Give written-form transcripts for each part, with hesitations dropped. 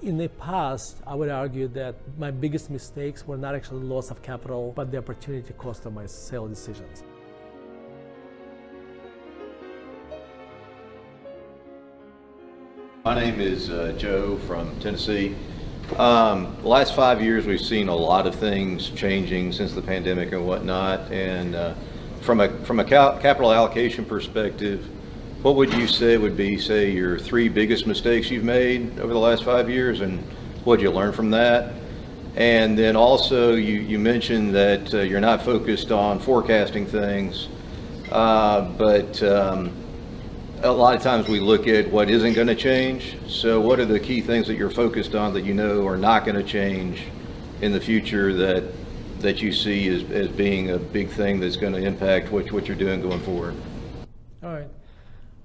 In the past, I would argue that my biggest mistakes were not actually loss of capital, but the opportunity cost of my sale decisions. My name is Joe from Tennessee. The last 5 years, we've seen a lot of things changing since the pandemic and whatnot. And from a capital allocation perspective, what would you say would be, say, your 3 biggest mistakes you've made over the last 5 years, and what did you learn from that? And then also, you mentioned that you're not focused on forecasting things, but a lot of times we look at what isn't going to change. So what are the key things that you're focused on that you know are not going to change in the future that you see as being a big thing that's going to impact what you're doing going forward? All right.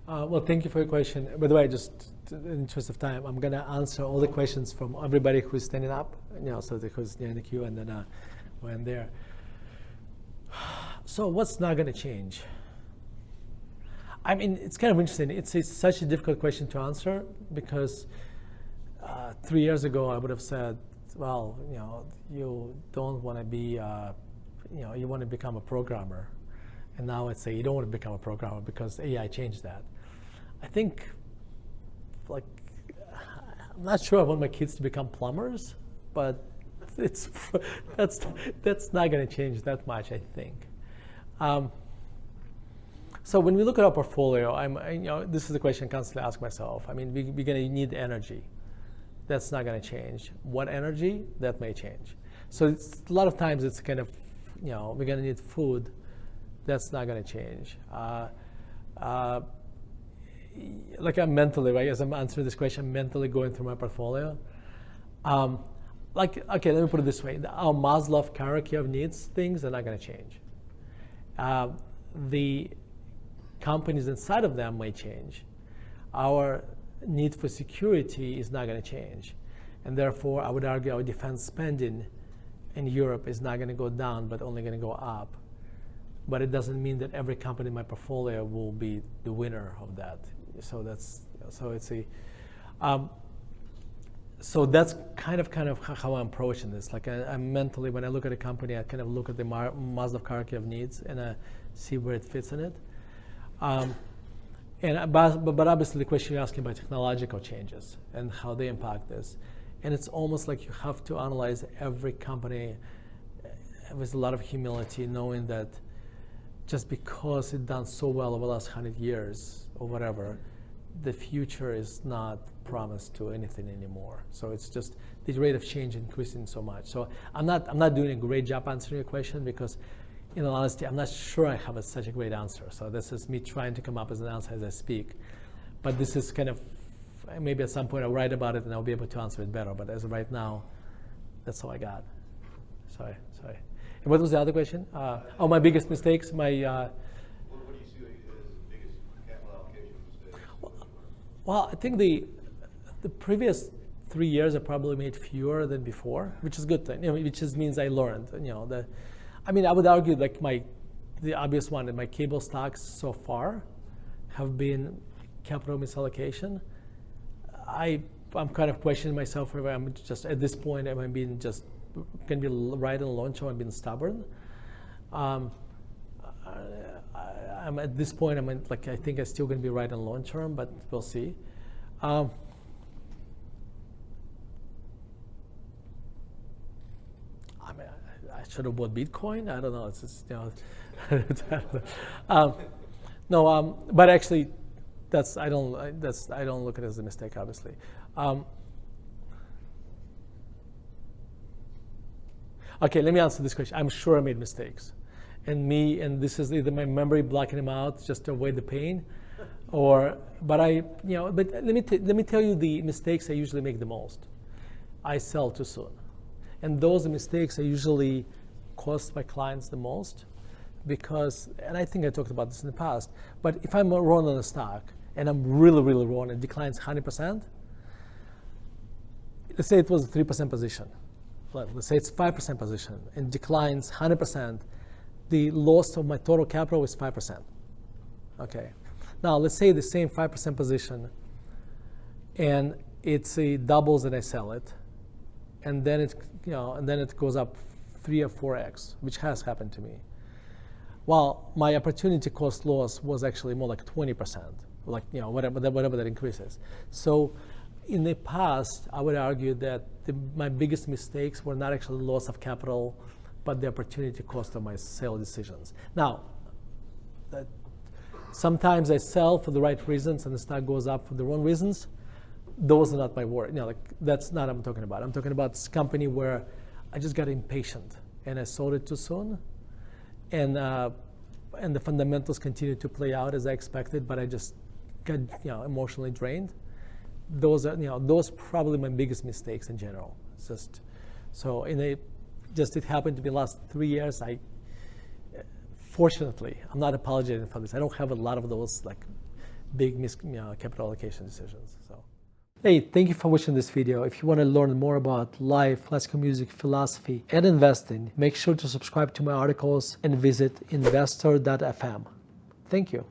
Well, thank you for your question. By the way, just in the interest of time, I'm going to answer all the questions from everybody who's standing up, so who's in the queue, and then when there. So what's not going to change? I mean, it's kind of interesting. It's such a difficult question to answer because 3 years ago I would have said, well, you don't want to be, you want to become a programmer. And now I'd say you don't want to become a programmer because AI changed that. I think, I'm not sure I want my kids to become plumbers, but that's not going to change that much, I think. So when we look at our portfolio, this is the question I constantly ask myself. I mean, we're going to need energy. That's not going to change. What energy? That may change. So a lot of times it's kind of, we're going to need food. That's not going to change. I'm mentally, right, as I'm answering this question, I'm mentally going through my portfolio. Okay, let me put it this way. Our Maslow hierarchy of needs things are not going to change. The companies inside of them may change. Our need for security is not going to change. And therefore, I would argue our defense spending in Europe is not going to go down, but only going to go up. But it doesn't mean that every company in my portfolio will be the winner of that. So that's kind of how I'm approaching this. Like I'm mentally, when I look at a company, I kind of look at the Maslow hierarchy of needs and I see where it fits in it. But obviously the question you're asking about technological changes and how they impact this. And it's almost like you have to analyze every company with a lot of humility, knowing that just because it's done so well over the last 100 years or whatever, the future is not promised to anything anymore. So it's just the rate of change increasing so much. So I'm not doing a great job answering your question because, in all honesty, I'm not sure I have such a great answer. So this is me trying to come up with an answer as I speak. But this is kind of, maybe at some point I'll write about it and I'll be able to answer it better. But as of right now, that's all I got. Sorry. And what was the other question? My biggest mistakes. What do you see as the biggest capital allocation mistakes? Well, I think the previous 3 years I probably made fewer than before, which is a good thing. Which just means I learned. I would argue like the obvious one that my cable stocks so far have been capital misallocation. I'm kind of questioning myself whether I'm just at this point am I being just can be right in the long term. I'm being stubborn. I'm at this point. I think I'm still going to be right in the long term, but we'll see. I should have bought Bitcoin. I don't know. It's just but actually, I don't look at it as a mistake, obviously. Okay, let me answer this question. I'm sure I made mistakes, and this is either my memory blocking them out just to avoid the pain, but let me tell you the mistakes I usually make the most. I sell too soon, and those mistakes are usually cost my clients the most because, and I think I talked about this in the past, but if I'm wrong on a stock and I'm really, really wrong, it declines 100%. Let's say it was a 3% position. Let's say it's 5% position and declines 100%. The loss of my total capital is 5%. Okay. Now let's say the same 5% position, and it doubles and I sell it, and then it goes up 3 or 4x, which has happened to me. While my opportunity cost loss was actually more like 20%, like whatever that increases. So in the past, I would argue that my biggest mistakes were not actually loss of capital, but the opportunity cost of my sale decisions. Now, sometimes I sell for the right reasons and the stock goes up for the wrong reasons. Those are not my worry. That's not what I'm talking about. I'm talking about this company where I just got impatient and I sold it too soon, and the fundamentals continued to play out as I expected, but I just got emotionally drained. Those are those probably my biggest mistakes in general. It's just so it happened to be the last 3 years. Fortunately, I'm not apologizing for this. I don't have a lot of those like big capital allocation decisions. So. Hey, thank you for watching this video. If you want to learn more about life, classical music, philosophy, and investing, make sure to subscribe to my articles and visit investor.fm. Thank you.